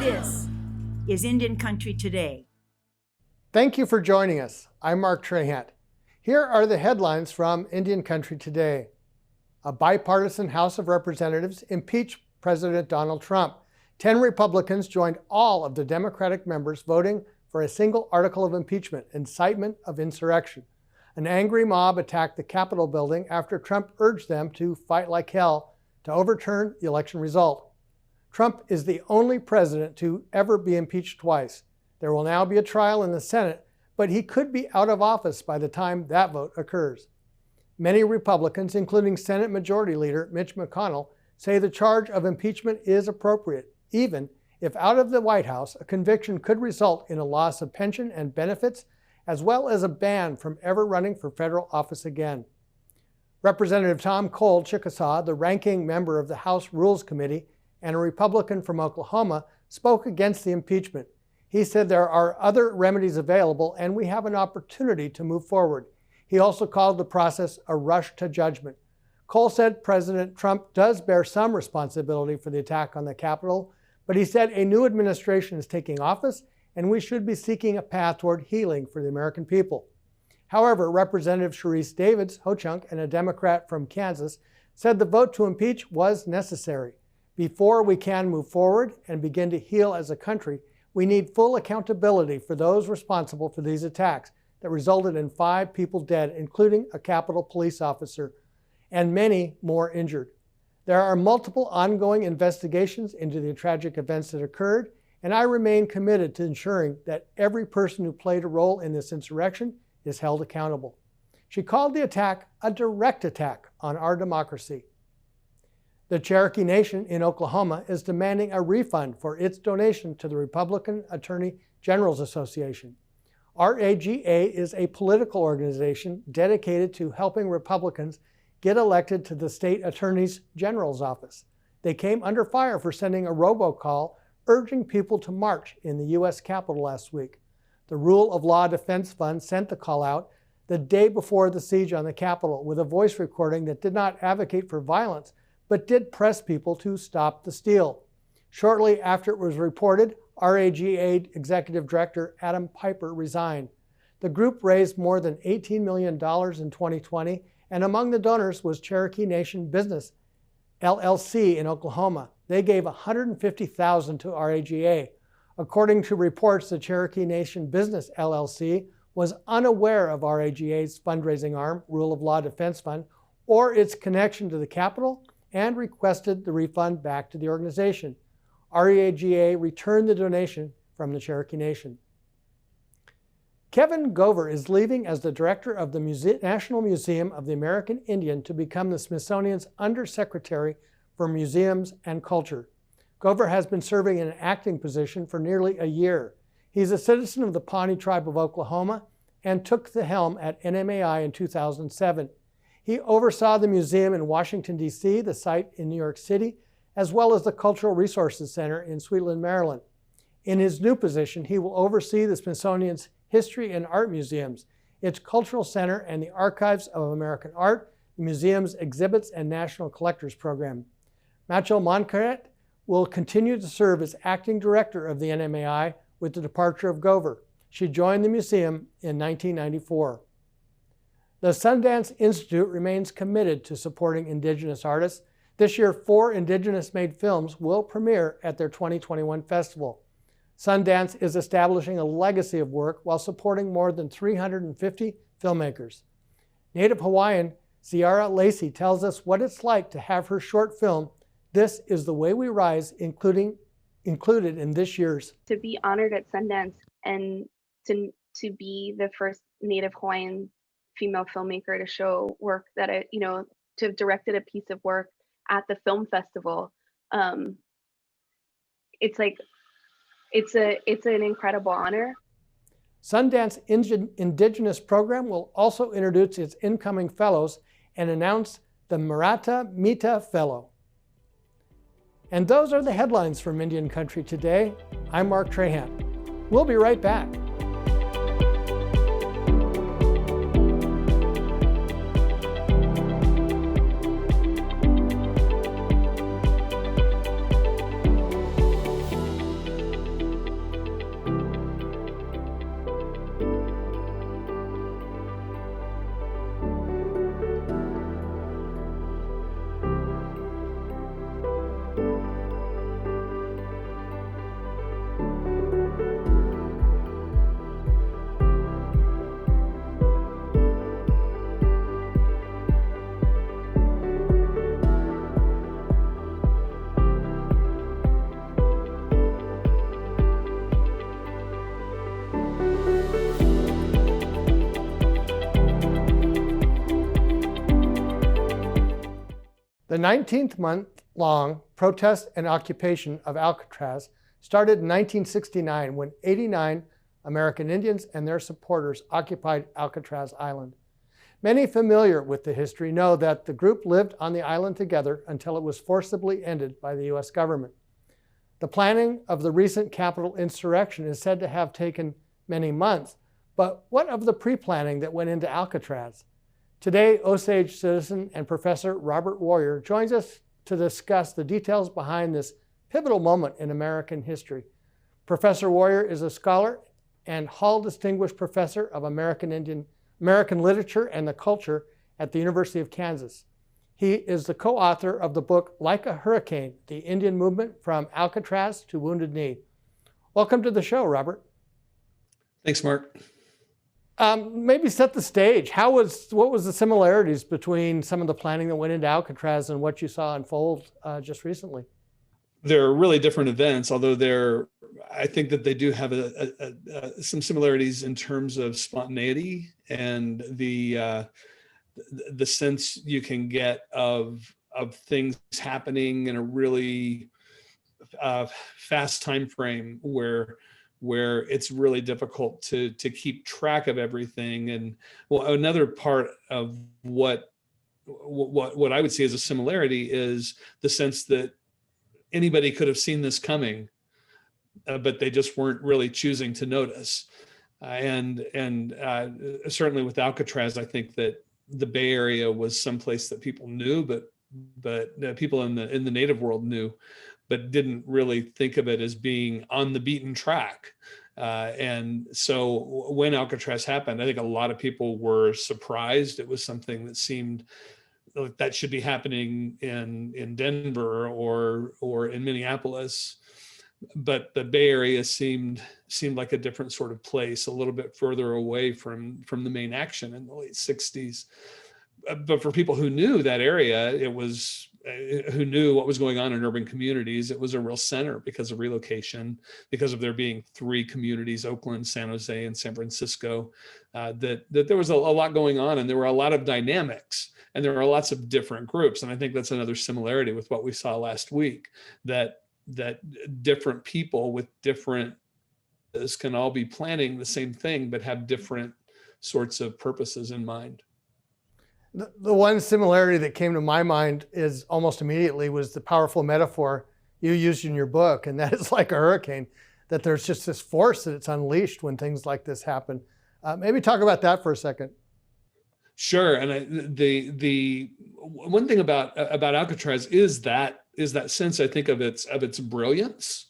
This is Indian Country Today. Thank you for joining us. I'm Mark Trahant. Here are the headlines from Indian Country Today. A bipartisan House of Representatives impeached President Donald Trump. 10 Republicans joined all of the Democratic members voting for a single article of impeachment, incitement of insurrection. An angry mob attacked the Capitol building after Trump urged them to fight like hell to overturn the election result. Trump is the only president to ever be impeached twice. There will now be a trial in the Senate, but he could be out of office by the time that vote occurs. Many Republicans, including Senate Majority Leader Mitch McConnell, say the charge of impeachment is appropriate, even if out of the White House, a conviction could result in a loss of pension and benefits, as well as a ban from ever running for federal office again. Representative Tom Cole Chickasaw, the ranking member of the House Rules Committee and a Republican from Oklahoma, spoke against the impeachment. He said there are other remedies available and we have an opportunity to move forward. He also called the process a rush to judgment. Cole said President Trump does bear some responsibility for the attack on the Capitol, but he said a new administration is taking office and we should be seeking a path toward healing for the American people. However, Representative Sharice Davids Ho-Chunk, and a Democrat from Kansas, said the vote to impeach was necessary. Before we can move forward and begin to heal as a country, we need full accountability for those responsible for these attacks that resulted in 5 people dead, including a Capitol police officer, and many more injured. There are multiple ongoing investigations into the tragic events that occurred, and I remain committed to ensuring that every person who played a role in this insurrection is held accountable. She called the attack a direct attack on our democracy. The Cherokee Nation in Oklahoma is demanding a refund for its donation to the Republican Attorney General's Association. RAGA is a political organization dedicated to helping Republicans get elected to the state Attorney General's office. They came under fire for sending a robocall urging people to march in the U.S. Capitol last week. The Rule of Law Defense Fund sent the call out the day before the siege on the Capitol with a voice recording that did not advocate for violence, but did press people to stop the steal. Shortly after it was reported, RAGA Executive Director Adam Piper resigned. The group raised more than $18 million in 2020, and among the donors was Cherokee Nation Business, LLC in Oklahoma. They gave $150,000 to RAGA. According to reports, the Cherokee Nation Business, LLC was unaware of RAGA's fundraising arm, Rule of Law Defense Fund, or its connection to the Capitol, and requested the refund back to the organization. RAGA returned the donation from the Cherokee Nation. Kevin Gover is leaving as the director of the National Museum of the American Indian to become the Smithsonian's Undersecretary for Museums and Culture. Gover has been serving in an acting position for nearly a year. He's a citizen of the Pawnee Tribe of Oklahoma and took the helm at NMAI in 2007. He oversaw the museum in Washington, D.C., the site in New York City, as well as the Cultural Resources Center in Sweetland, Maryland. In his new position, he will oversee the Smithsonian's History and Art Museums, its Cultural Center, and the Archives of American Art, the museum's Exhibits and National Collectors Program. Machel Moncaret will continue to serve as acting director of the NMAI with the departure of Gover. She joined the museum in 1994. The Sundance Institute remains committed to supporting Indigenous artists. This year, 4 Indigenous-made films will premiere at their 2021 festival. Sundance is establishing a legacy of work while supporting more than 350 filmmakers. Native Hawaiian Ciara Lacey tells us what it's like to have her short film, This Is the Way We Rise, included in this year's. To be honored at Sundance and to be the first Native Hawaiian female filmmaker to show work that to have directed a piece of work at the film festival, it's an incredible honor. Sundance Indigenous program will also introduce its incoming fellows and announce the Marata Mita Fellow. And those are the headlines from Indian Country Today. I'm Mark Trahant. We'll be right back. The 19-month-long protest and occupation of Alcatraz started in 1969 when 89 American Indians and their supporters occupied Alcatraz Island. Many familiar with the history know that the group lived on the island together until it was forcibly ended by the US government. The planning of the recent Capitol insurrection is said to have taken many months, but what of the pre-planning that went into Alcatraz? Today, Osage citizen and Professor Robert Warrior joins us to discuss the details behind this pivotal moment in American history. Professor Warrior is a scholar and Hall Distinguished Professor of American Literature and the Culture at the University of Kansas. He is the co-author of the book Like a Hurricane, The Indian Movement from Alcatraz to Wounded Knee. Welcome to the show, Robert. Thanks, Mark. Maybe set the stage. What was the similarities between some of the planning that went into Alcatraz and what you saw unfold just recently? They're really different events, although I think that they do have some similarities in terms of spontaneity and the sense you can get of things happening in a really fast time frame where it's really difficult to keep track of everything. And well, another part of what I would see as a similarity is the sense that anybody could have seen this coming, but they just weren't really choosing to notice. And certainly with Alcatraz, I think that the Bay Area was someplace that people knew, but people in the native world knew, but didn't really think of it as being on the beaten track. And so when Alcatraz happened, I think a lot of people were surprised. It was something that seemed like that should be happening in Denver or in Minneapolis. But the Bay Area seemed like a different sort of place, a little bit further away from the main action in the late 60s. But for people who knew that area, who knew what was going on in urban communities, it was a real center because of relocation, because of there being three communities, Oakland, San Jose, and San Francisco, that there was a lot going on, and there were a lot of dynamics, and there are lots of different groups. And I think that's another similarity with what we saw last week, that different people with different can all be planning the same thing, but have different sorts of purposes in mind. The one similarity that came to my mind is almost immediately was the powerful metaphor you used in your book, and that is like a hurricane, that there's just this force that it's unleashed when things like this happen. Maybe talk about that for a second. Sure, and the one thing about Alcatraz is that sense, I think, of its brilliance,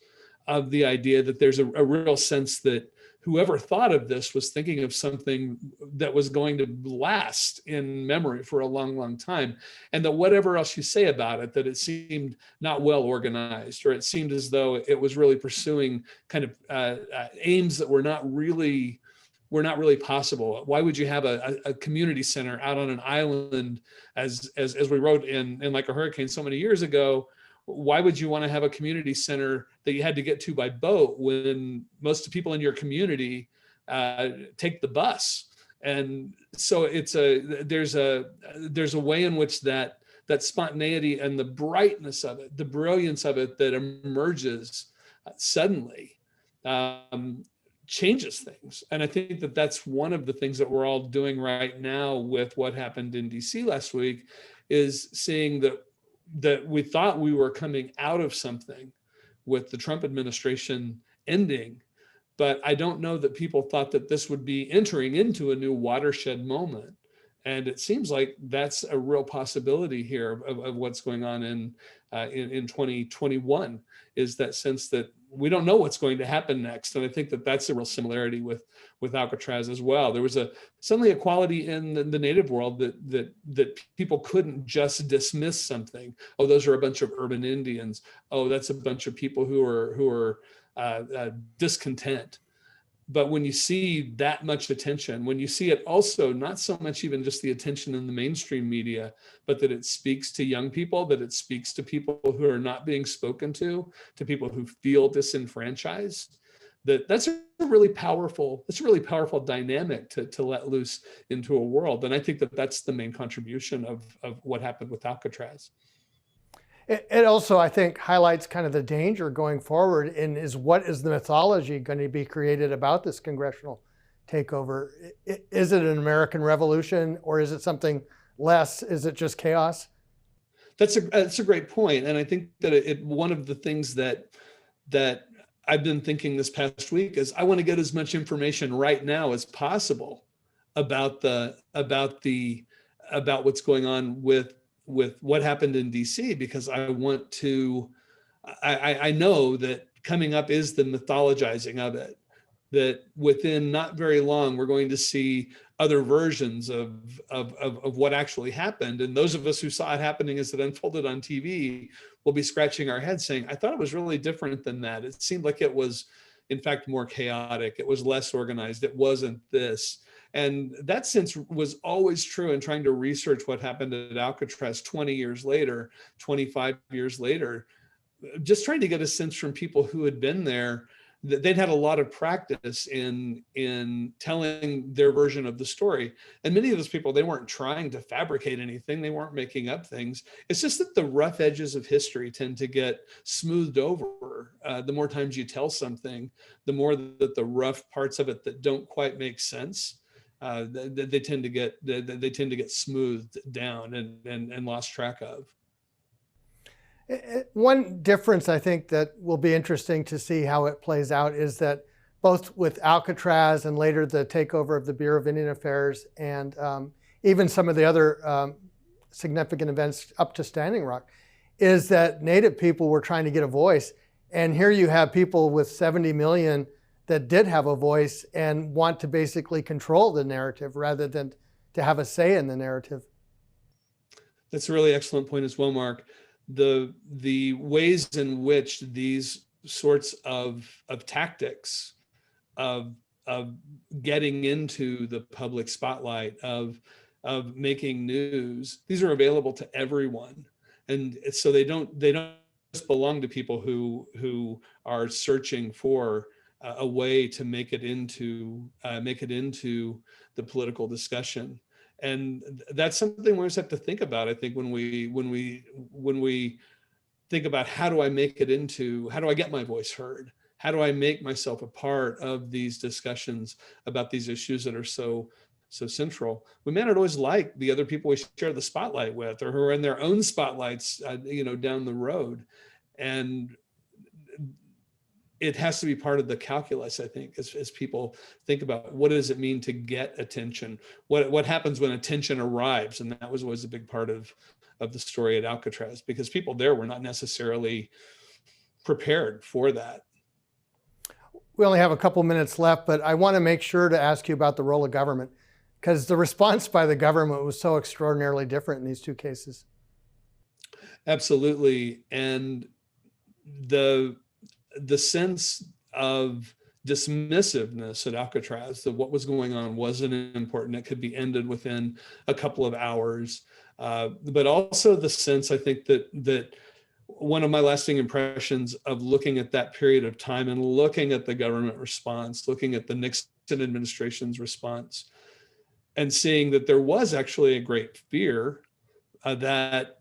of the idea that there's a real sense that whoever thought of this was thinking of something that was going to last in memory for a long, long time. And that whatever else you say about it, that it seemed not well organized, or it seemed as though it was really pursuing kind of aims that were not really possible. Why would you have a community center out on an island, as we wrote in Like a Hurricane so many years ago? Why would you want to have a community center that you had to get to by boat when most people in your community take the bus? And so there's a way in which that spontaneity and the brightness of it, the brilliance of it that emerges suddenly changes things. And I think that that's one of the things that we're all doing right now with what happened in D.C. last week, is seeing that we thought we were coming out of something with the Trump administration ending, but I don't know that people thought that this would be entering into a new watershed moment. And it seems like that's a real possibility here of what's going on in 2021, is that sense that we don't know what's going to happen next. And I think that that's a real similarity with Alcatraz as well. There was suddenly a quality in the native world that people couldn't just dismiss something. Oh, those are a bunch of urban Indians. Oh, that's a bunch of people who are discontent. But when you see that much attention, when you see it also not so much even just the attention in the mainstream media, but that it speaks to young people, that it speaks to people who are not being spoken to people who feel disenfranchised, that's a really powerful dynamic to let loose into a world. And I think that that's the main contribution of what happened with Alcatraz. It also, I think, highlights kind of the danger going forward in what is the mythology going to be created about this congressional takeover? Is it an American revolution, or is it something less? Is it just chaos? That's a great point, and I think that one of the things that I've been thinking this past week is I want to get as much information right now as possible about what's going on with what happened in DC, because I want to. I know that coming up is the mythologizing of it, that within not very long, we're going to see other versions of what actually happened. And those of us who saw it happening as it unfolded on TV will be scratching our heads saying, I thought it was really different than that. It seemed like it was, in fact, more chaotic. It was less organized. It wasn't this. And that sense was always true in trying to research what happened at Alcatraz 20 years later, 25 years later, just trying to get a sense from people who had been there that they'd had a lot of practice in telling their version of the story. And many of those people, they weren't trying to fabricate anything. They weren't making up things. It's just that the rough edges of history tend to get smoothed over. The more times you tell something, the more that the rough parts of it that don't quite make sense, they tend to get smoothed down and lost track of. One difference I think that will be interesting to see how it plays out is that both with Alcatraz and later the takeover of the Bureau of Indian Affairs and even some of the other significant events up to Standing Rock, is that Native people were trying to get a voice. And here you have people with 70 million that did have a voice and want to basically control the narrative rather than to have a say in the narrative. That's a really excellent point as well, Mark. The ways in which these sorts of tactics of getting into the public spotlight, of making news, these are available to everyone, and so they don't just belong to people who are searching for a way to make it into the political discussion. And that's something we always have to think about. I think when we think about how do I get my voice heard? How do I make myself a part of these discussions about these issues that are so central? We may not always like the other people we share the spotlight with, or who are in their own spotlights, down the road. And it has to be part of the calculus, I think, as people think about what does it mean to get attention? What happens when attention arrives? And that was always a big part of the story at Alcatraz, because people there were not necessarily prepared for that. We only have a couple minutes left, but I want to make sure to ask you about the role of government, because the response by the government was so extraordinarily different in these two cases. Absolutely. And the sense of dismissiveness at Alcatraz, that what was going on wasn't important, it could be ended within a couple of hours. But also the sense, I think, that one of my lasting impressions of looking at that period of time and looking at the government response, looking at the Nixon administration's response, and seeing that there was actually a great fear that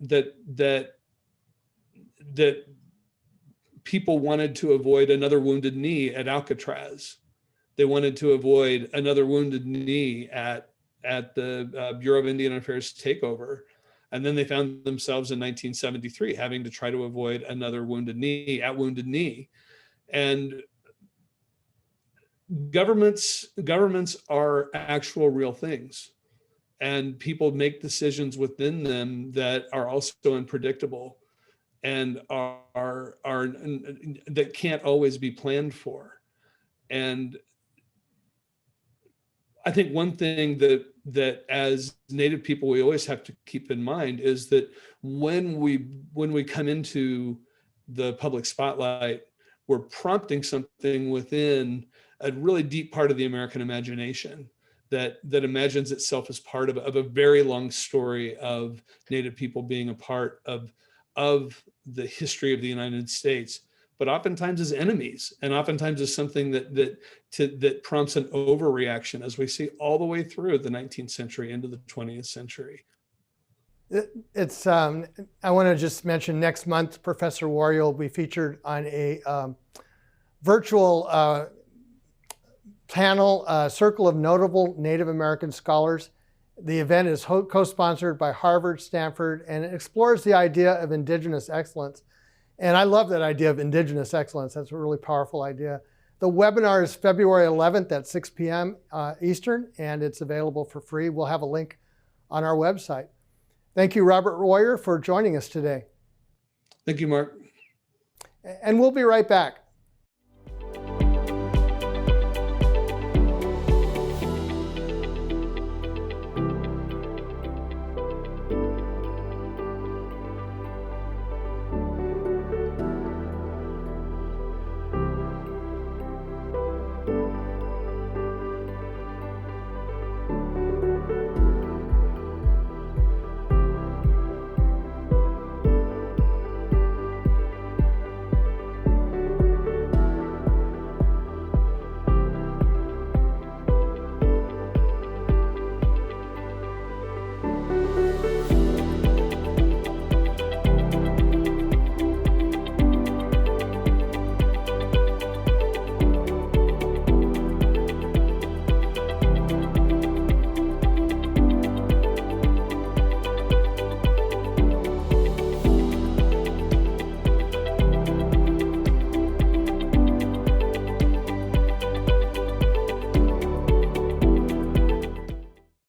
people wanted to avoid another Wounded Knee at Alcatraz. They wanted to avoid another Wounded Knee at the Bureau of Indian Affairs takeover. And then they found themselves in 1973 having to try to avoid another Wounded Knee at Wounded Knee. And governments are actual real things. And people make decisions within them that are also unpredictable and are that can't always be planned for. And I think one thing that as Native people we always have to keep in mind is that when we come into the public spotlight, we're prompting something within a really deep part of the American imagination that imagines itself as part of a very long story of Native people being a part of the history of the United States, but oftentimes as enemies, and oftentimes as something that prompts an overreaction, as we see all the way through the 19th century into the 20th century. It's, I want to just mention next month, Professor Warrior will be featured on a virtual panel, Circle of Notable Native American Scholars. The event is co-sponsored by Harvard, Stanford, and it explores the idea of Indigenous excellence. And I love that idea of Indigenous excellence. That's a really powerful idea. The webinar is February 11th at 6 p.m. Eastern, and it's available for free. We'll have a link on our website. Thank you, Robert Royer, for joining us today. Thank you, Mark. And we'll be right back.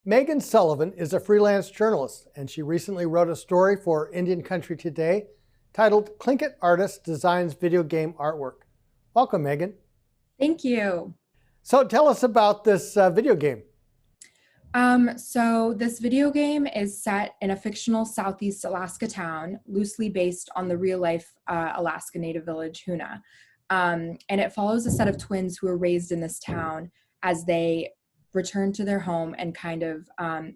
Megan Sullivan is a freelance journalist, and she recently wrote a story for Indian Country Today titled "Tlingit Artist Designs Video Game Artwork." Welcome, Megan. Thank you. So tell us about this video game. So this video game is set in a fictional Southeast Alaska town, loosely based on the real-life Alaskan Native village, Hoona. And it follows a set of twins who were raised in this town as they return to their home and kind of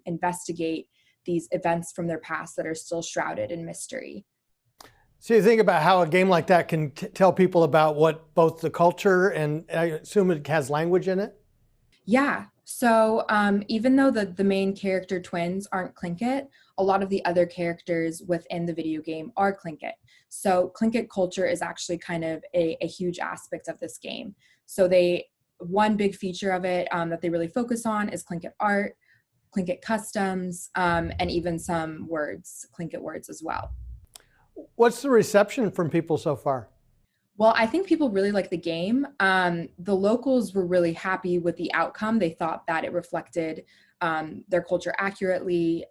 investigate these events from their past that are still shrouded in mystery. So you think about how a game like that can tell people about what both the culture and I assume it has language in it? Yeah. So even though the main character twins aren't Tlingit, a lot of the other characters within the video game are Tlingit. So Tlingit culture is actually kind of a huge aspect of this game. So one big feature of it that they really focus on is Tlingit art, Tlingit customs, and even some words, Tlingit words as well. What's the reception from people so far? Well, I think people really like the game. The locals were really happy with the outcome. They thought that it reflected their culture accurately.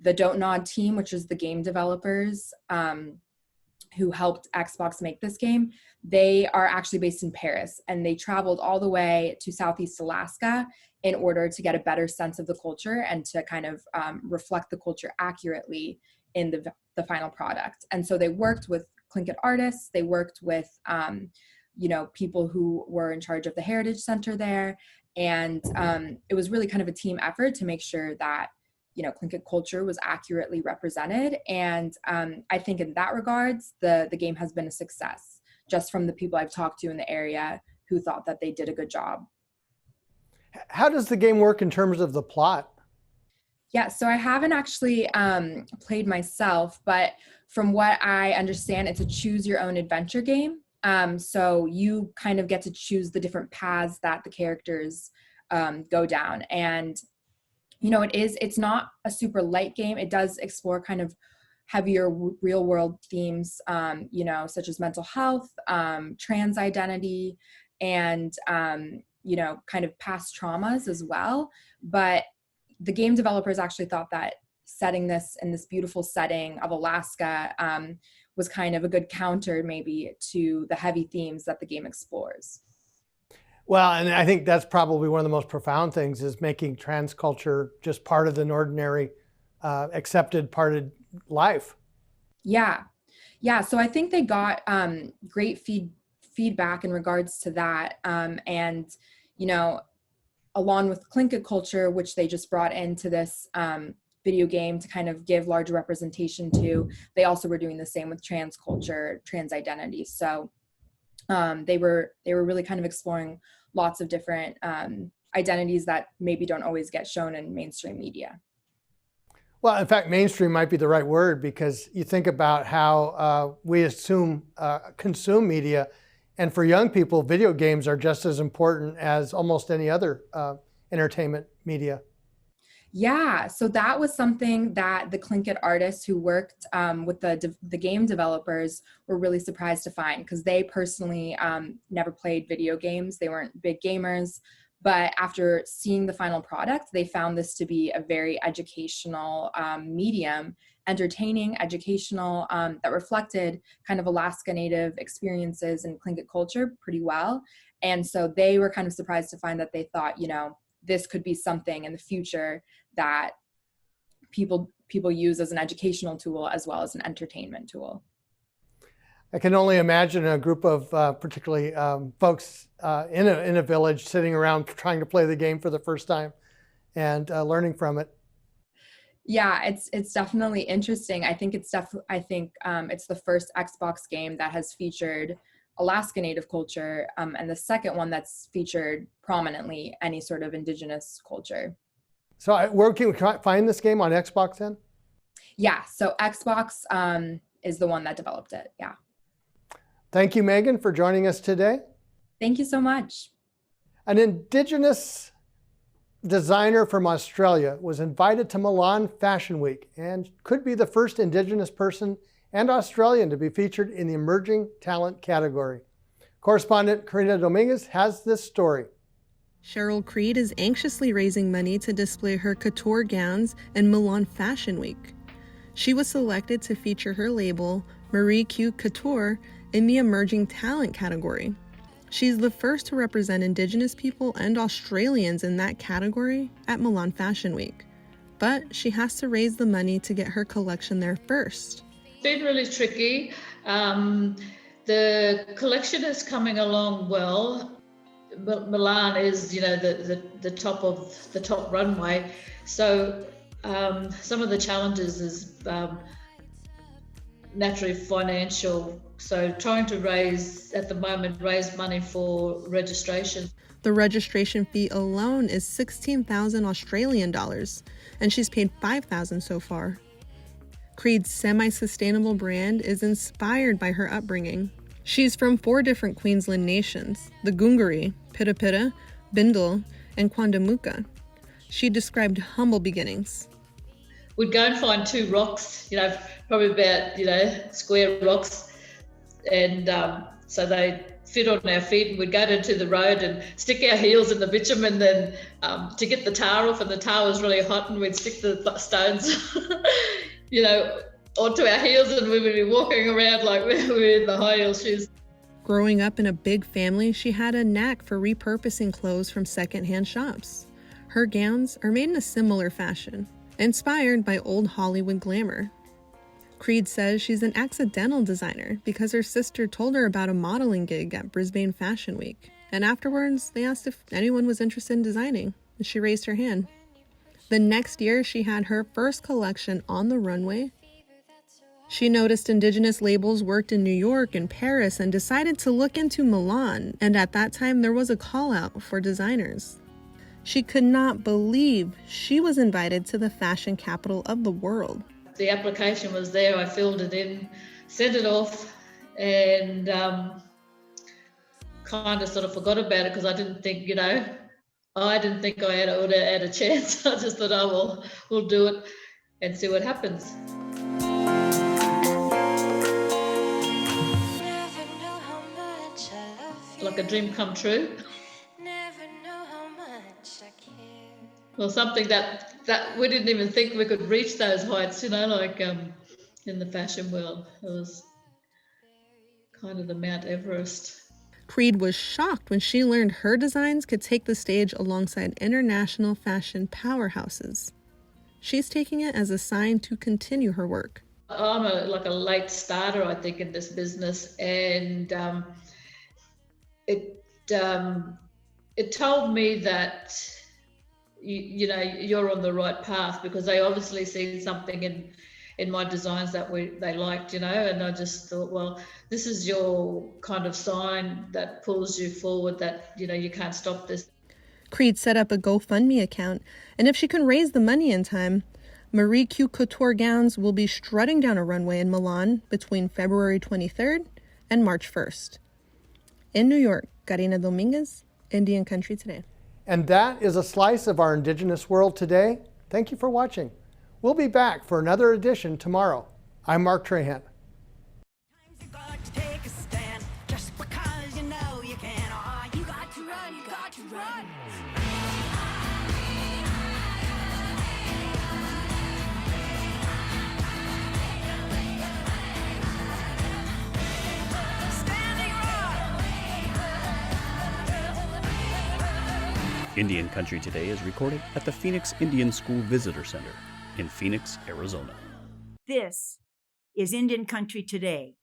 The Don't Nod team, which is the game developers who helped Xbox make this game, they are actually based in Paris, and they traveled all the way to Southeast Alaska in order to get a better sense of the culture and to kind of reflect the culture accurately in the final product. And so they worked with Tlingit artists, they worked with people who were in charge of the Heritage Center there, and it was really kind of a team effort to make sure that Tlingit culture was accurately represented. And I think in that regards, the game has been a success, just from the people I've talked to in the area who thought that they did a good job. How does the game work in terms of the plot? Yeah, so I haven't actually played myself, but from what I understand, it's a choose your own adventure game. So you kind of get to choose the different paths that the characters go down. And it's not a super light game. It does explore kind of heavier real world themes, such as mental health, trans identity, and, kind of past traumas as well. But the game developers actually thought that setting this in this beautiful setting of Alaska was kind of a good counter maybe to the heavy themes that the game explores. Well, and I think that's probably one of the most profound things is making trans culture just part of an ordinary, accepted part of life. Yeah. So I think they got great feedback in regards to that. And, along with Tlingit culture, which they just brought into this video game to kind of give larger representation to, they also were doing the same with trans culture, trans identity. So they were really kind of exploring lots of different identities that maybe don't always get shown in mainstream media. Well, in fact, mainstream might be the right word, because you think about how we consume media, and for young people, video games are just as important as almost any other entertainment media. Yeah, so that was something that the Tlingit artists who worked with the game developers were really surprised to find, because they personally never played video games. They weren't big gamers. But after seeing the final product, they found this to be a very educational medium, entertaining, educational, that reflected kind of Alaska Native experiences and Tlingit culture pretty well. And so they were kind of surprised to find that they thought, this could be something in the future that people use as an educational tool as well as an entertainment tool. I can only imagine a group of particularly folks in a village sitting around trying to play the game for the first time and learning from it. Yeah, it's definitely interesting. I think it's the first Xbox game that has featured Alaska Native culture, and the second one that's featured prominently any sort of Indigenous culture. So where can we find this game on Xbox then? Yeah, so Xbox is the one that developed it. Yeah. Thank you, Megan, for joining us today. Thank you so much. An Indigenous designer from Australia was invited to Milan Fashion Week and could be the first Indigenous person and Australian to be featured in the Emerging Talent category. Correspondent Karina Dominguez has this story. Cheryl Creed is anxiously raising money to display her couture gowns in Milan Fashion Week. She was selected to feature her label, Marie Q Couture, in the Emerging Talent category. She's the first to represent Indigenous people and Australians in that category at Milan Fashion Week. But she has to raise the money to get her collection there first. It's been really tricky. The collection is coming along well. Milan is, the top of the top runway. So some of the challenges is naturally financial. So trying to raise money for registration. The registration fee alone is 16,000 Australian dollars, and she's paid 5,000 so far. Creed's semi-sustainable brand is inspired by her upbringing. She's from 4 different Queensland nations, the Gungari, Pita, Bindal, and Quandamuka. She described humble beginnings. We'd go and find 2 rocks, probably about, square rocks. And so they fit on our feet, and we'd go down to the road and stick our heels in the bitumen then to get the tar off, and the tar was really hot, and we'd stick the stones, onto our heels, and we would be walking around like we were in the high heel shoes. Growing up in a big family, she had a knack for repurposing clothes from secondhand shops. Her gowns are made in a similar fashion, inspired by old Hollywood glamour. Creed says she's an accidental designer because her sister told her about a modeling gig at Brisbane Fashion Week, and afterwards they asked if anyone was interested in designing, and she raised her hand. The next year, she had her first collection on the runway. She noticed Indigenous labels worked in New York and Paris and decided to look into Milan, and at that time there was a call out for designers. She could not believe she was invited to the fashion capital of the world. The application was there, I filled it in, sent it off, and kind of sort of forgot about it because I didn't think, I would had a chance. I just thought, we'll do it and see what happens. Like a dream come true. Well, something that we didn't even think we could reach those heights, in the fashion world. It was kind of the Mount Everest. Creed was shocked when she learned her designs could take the stage alongside international fashion powerhouses. She's taking it as a sign to continue her work. I'm a late starter, I think, in this business, and it told me that you're on the right path, because they obviously see something in my designs that they liked, and I just thought, well, this is your kind of sign that pulls you forward, that you can't stop this. Creed set up a GoFundMe account, and if she can raise the money in time, Marie Q couture gowns will be strutting down a runway in Milan between February 23rd and March 1st. In New York, Karina Dominguez, Indian Country Today. And that is a slice of our Indigenous world today. Thank you for watching. We'll be back for another edition tomorrow. I'm Mark Trahant. Indian Country Today is recorded at the Phoenix Indian School Visitor Center in Phoenix, Arizona. This is Indian Country Today.